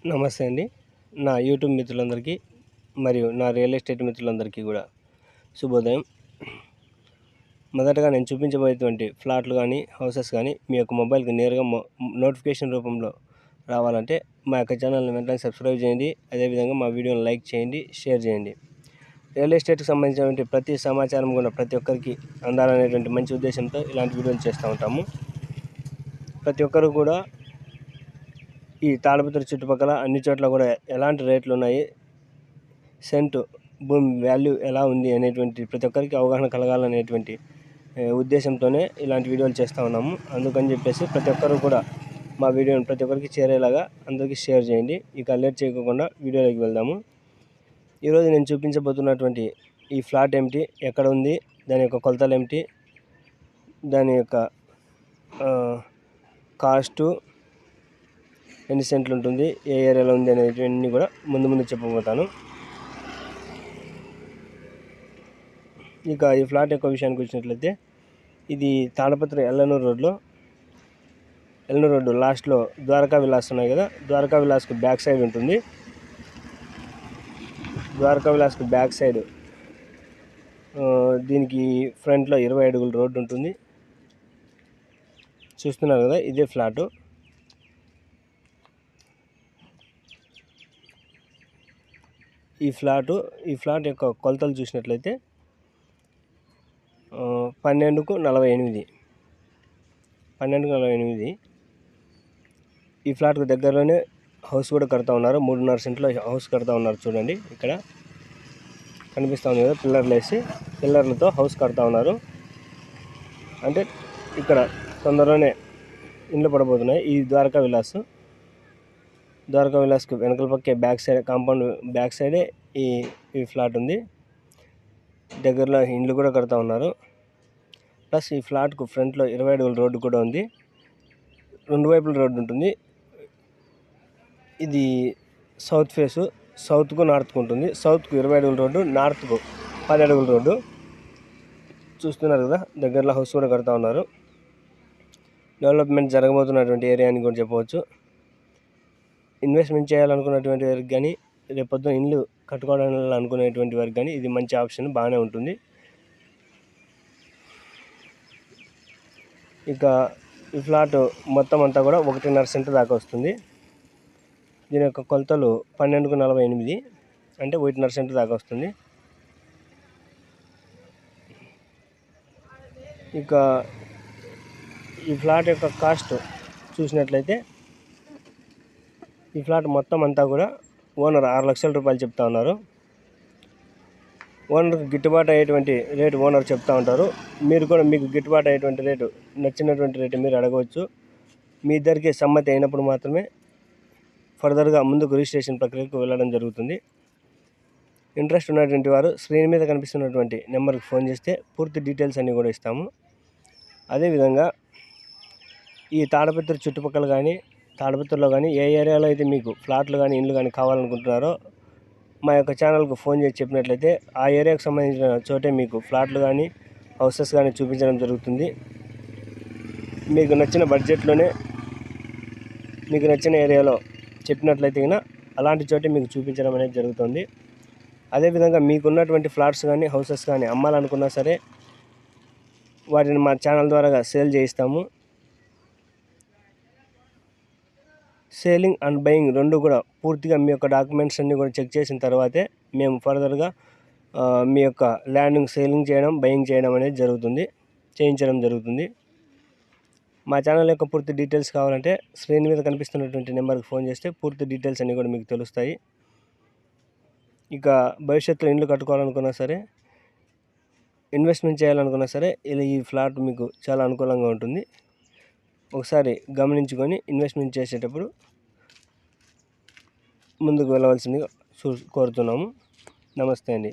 నమస్తే అండి. నా యూట్యూబ్ మిత్రులందరికీ మరియు నా రియల్ ఎస్టేట్ మిత్రులందరికీ కూడా శుభోదయం. మొదటగా నేను చూపించబోయేటువంటి ఫ్లాట్లు కానీ హౌసెస్ కానీ మీ యొక్క మొబైల్కి నేరుగా నోటిఫికేషన్ రూపంలో రావాలంటే మా యొక్క ఛానల్ని వెంటనే సబ్స్క్రైబ్ చేయండి. అదేవిధంగా మా వీడియోని లైక్ చేయండి, షేర్ చేయండి. రియల్ ఎస్టేట్కి సంబంధించినటువంటి ప్రతి సమాచారం కూడా ప్రతి ఒక్కరికి అందాలనేటువంటి మంచి ఉద్దేశంతో ఇలాంటి వీడియోలు చేస్తూ ఉంటాము. ప్రతి ఒక్కరు కూడా ఈ తాడిపత్రి చుట్టుపక్కల అన్ని చోట్ల కూడా ఎలాంటి రేట్లు ఉన్నాయి, సెంటు భూమి వాల్యూ ఎలా ఉంది అనేటువంటి ప్రతి ఒక్కరికి అవగాహన కలగాలనేటువంటి ఉద్దేశంతోనే ఇలాంటి వీడియోలు చేస్తూ ఉన్నాము. అందుకని చెప్పేసి ప్రతి ఒక్కరు కూడా మా వీడియోని ప్రతి ఒక్కరికి చేరేలాగా అందరికీ షేర్ చేయండి. ఇక లేట్ చేయకుండా వీడియోలోకి వెళ్దాము. ఈరోజు నేను చూపించబోతున్నటువంటి ఈ ఫ్లాట్ ఏమిటి, ఎక్కడ ఉంది, దాని యొక్క కొలతలు ఏమిటి, దాని యొక్క కాస్టు, ఎన్ని సెంట్లు ఉంటుంది, ఏ ఏరియాలో ఉంది అనేటివన్నీ కూడా ముందు చెప్పబోతాను. ఇక ఈ ఫ్లాట్ యొక్క విషయానికి వచ్చినట్లయితే ఇది తాడిపత్రి ఎల్లనూరు రోడ్డు లాస్ట్లో ద్వారకా విలాస్ ఉన్నాయి కదా, ద్వారకా విలాస్కి బ్యాక్ సైడ్ ఉంటుంది. ద్వారకా విలాస్కి బ్యాక్ సైడ్ దీనికి ఫ్రంట్లో 20 అడుగుల రోడ్డు ఉంటుంది. చూస్తున్నారు కదా, ఇదే ఫ్లాటు. ఈ ఫ్లాట్ యొక్క కొలతలు చూసినట్లయితే 12x48. ఈ ఫ్లాట్కు దగ్గరలోనే హౌస్ కూడా కడతా ఉన్నారు. 3.5 సెంట్లో హౌస్ కడతా ఉన్నారు. చూడండి, ఇక్కడ కనిపిస్తూ ఉంది కదా, పిల్లర్లతో హౌస్ కడతా ఉన్నారు. అంటే ఇక్కడ తొందరలోనే ఇండ్లు పడబోతున్నాయి. ఈ ద్వారకా విలాస్కి వెనకల పక్కే బ్యాక్ సైడ్, కాంపౌండ్ బ్యాక్ సైడే ఈ ఫ్లాట్ ఉంది. దగ్గరలో ఇండ్లు కూడా కడతా ఉన్నారు. ప్లస్ ఈ ఫ్లాట్కు ఫ్రంట్లో 20 అడుగుల రోడ్డు కూడా ఉంది. 2 వైపుల రోడ్డు ఉంటుంది. ఇది సౌత్ ఫేసు, సౌత్కు నార్త్కు ఉంటుంది. సౌత్కు 20 అడుగుల రోడ్డు, నార్త్కు 10 అడుగుల రోడ్డు. చూస్తున్నారు కదా, దగ్గరలో హౌస్ కూడా కడతా ఉన్నారు. డెవలప్మెంట్ జరగబోతున్నటువంటి ఏరియా అని కూడా చెప్పవచ్చు. ఇన్వెస్ట్మెంట్ చేయాలనుకున్నటువంటి వారికి కానీ, రేపొద్దున ఇల్లు కట్టుకోవడానికి అనుకునేటువంటి వారికి కానీ ఇది మంచి ఆప్షన్, బాగానే ఉంటుంది. ఇక ఈ ఫ్లాట్ మొత్తం అంతా కూడా 1.5 సెంటు దాకా వస్తుంది. దీని యొక్క కొలతలు 12x48, అంటే 1.5 సెంటు దాకా వస్తుంది. ఇక ఈ ఫ్లాట్ యొక్క కాస్ట్ చూసినట్లయితే ఈ ఫ్లాట్ మొత్తం అంతా కూడా ఓనర్ 6 లక్షల రూపాయలు చెప్తా ఉన్నారు. ఓనర్కి గిట్టుబాటు అయ్యేటువంటి రేటు ఓనర్ చెప్తా ఉంటారు. మీరు కూడా మీకు గిట్టుబాటు అయ్యేటువంటి రేటు, నచ్చినటువంటి రేటు మీరు అడగవచ్చు. మీ ఇద్దరికి సమ్మతి అయినప్పుడు మాత్రమే ఫర్దర్గా ముందుకు రిజిస్ట్రేషన్ ప్రక్రియకు వెళ్ళడం జరుగుతుంది. ఇంట్రెస్ట్ ఉన్నటువంటి వారు స్క్రీన్ మీద కనిపిస్తున్నటువంటి నెంబర్కి ఫోన్ చేస్తే పూర్తి డీటెయిల్స్ అన్నీ కూడా ఇస్తాము. అదేవిధంగా ఈ తాడిపత్రి చుట్టుపక్కల కానీ, తాడిపత్రిలో కానీ ఏ ఏరియాలో అయితే మీకు ఫ్లాట్లు కానీ ఇండ్లు కానీ కావాలనుకుంటున్నారో మా యొక్క ఛానల్కు ఫోన్ చేసి చెప్పినట్లయితే ఆ ఏరియాకు సంబంధించిన చోటే మీకు ఫ్లాట్లు కానీ హౌసెస్ కానీ చూపించడం జరుగుతుంది. మీకు నచ్చిన బడ్జెట్లోనే, మీకు నచ్చిన ఏరియాలో చెప్పినట్లయితే కన్నా అలాంటి చోటే మీకు చూపించడం అనేది జరుగుతుంది. అదేవిధంగా మీకున్నటువంటి ఫ్లాట్స్ కానీ హౌసెస్ కానీ అమ్మాలనుకున్నా సరే వాటిని మా ఛానల్ ద్వారా సేల్ చేయిస్తాము. సేలింగ్ అండ్ బయింగ్ రెండు కూడా పూర్తిగా మీ యొక్క డాక్యుమెంట్స్ అన్నీ కూడా చెక్ చేసిన తర్వాతే మేము ఫర్దర్గా మీ యొక్క ల్యాండింగ్ సేలింగ్ చేయడం, బయింగ్ చేయడం అనేది చేయించడం జరుగుతుంది. మా ఛానల్ యొక్క పూర్తి డీటెయిల్స్ కావాలంటే స్క్రీన్ మీద కనిపిస్తున్నటువంటి నెంబర్కి ఫోన్ చేస్తే పూర్తి డీటెయిల్స్ అన్నీ కూడా మీకు తెలుస్తాయి. ఇక భవిష్యత్తులో ఇండ్లు కట్టుకోవాలనుకున్నా సరే, ఇన్వెస్ట్మెంట్ చేయాలనుకున్నా సరే ఈ ఫ్లాట్ మీకు చాలా అనుకూలంగా ఉంటుంది. ఒకసారి గమనించుకొని ఇన్వెస్ట్మెంట్ చేసేటప్పుడు ముందుకు వెళ్ళవలసిందిగా కోరుతున్నాము. నమస్తే అండి.